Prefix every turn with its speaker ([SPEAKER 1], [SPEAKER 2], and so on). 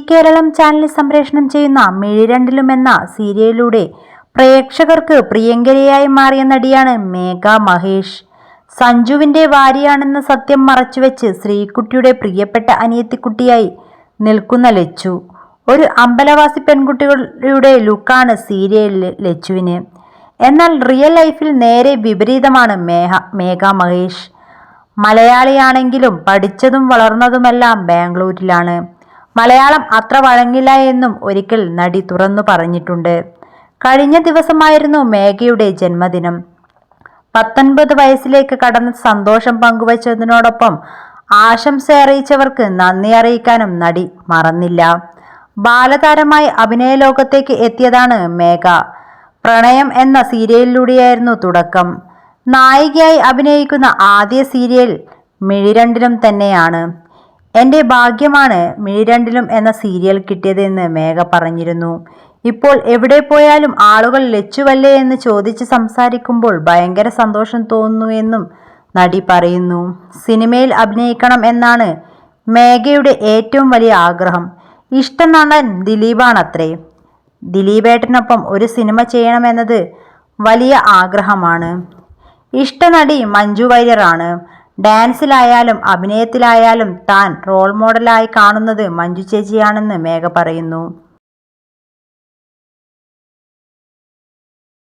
[SPEAKER 1] Keralam channel സംപ്രേഷണം ചെയ്യുന്ന മിഴിരണ്ടിലും എന്ന സീരിയലിലൂടെ പ്രേക്ഷകർക്ക് പ്രിയങ്കരിയായി മാറിയ നടിയാണ് മേഘ മഹേഷ്. സഞ്ജുവിന്റെ ഭാര്യയാണെന്ന സത്യം മറച്ചുവെച്ച് ശ്രീകുട്ടിയുടെ പ്രിയപ്പെട്ട അനിയത്തിക്കുട്ടിയായി നിൽക്കുന്ന ലച്ചു. ഒരു അമ്പലവാസി പെൺകുട്ടിയുടെ ലുക്കാണ് സീരിയലിൽ ലച്ചുവിന്. എന്നാൽ റിയൽ ലൈഫിൽ നേരെ വിപരീതമാണ് മേഘ മഹേഷ്. മലയാളിയാണെങ്കിലും പഠിച്ചതും വളർന്നതുമെല്ലാം ബാംഗ്ലൂരിലാണ്. മലയാളം അത്ര വഴങ്ങില്ല എന്നും ഒരിക്കൽ നടി തുറന്നു പറഞ്ഞിട്ടുണ്ട്. കഴിഞ്ഞ ദിവസമായിരുന്നു മേഘയുടെ ജന്മദിനം. 19 വയസ്സിലേക്ക് കടന്ന സന്തോഷം പങ്കുവച്ചതിനോടൊപ്പം ആശംസ അറിയിച്ചവർക്ക് നന്ദി അറിയിക്കാനും നടി മറന്നില്ല. ബാലതാരമായി അഭിനയ ലോകത്തേക്ക് എത്തിയതാണ് മേഘ. പ്രണയം എന്ന സീരിയലിലൂടെയായിരുന്നു തുടക്കം. നായികയായി അഭിനയിക്കുന്ന ആദ്യ സീരിയൽ മിഴിരണ്ടിലും തന്നെയാണ്. എൻ്റെ ഭാഗ്യമാണ് മിഴിരണ്ടിലും എന്ന സീരിയൽ കിട്ടിയതെന്ന് മേഘ പറഞ്ഞിരുന്നു. ഇപ്പോൾ എവിടെ പോയാലും ആളുകൾ ലച്ചുവല്ലേ എന്ന് ചോദിച്ച് സംസാരിക്കുമ്പോൾ ഭയങ്കര സന്തോഷം തോന്നുന്നുവെന്നും നടി പറയുന്നു. സിനിമയിൽ അഭിനയിക്കണം എന്നാണ് മേഘയുടെ ഏറ്റവും വലിയ ആഗ്രഹം. ഇഷ്ട നടൻ ദിലീപാണത്രേ. ദിലീപേട്ടനൊപ്പം ഒരു സിനിമ ചെയ്യണമെന്നത് വലിയ ആഗ്രഹമാണ്. ഇഷ്ട നടി മഞ്ജു വാര്യറാണ്. ഡാൻസിലായാലും അഭിനയത്തിലായാലും താൻ റോൾ മോഡലായി കാണുന്നത് മഞ്ജു ചേച്ചിയാണെന്ന് മേഘ പറയുന്നു.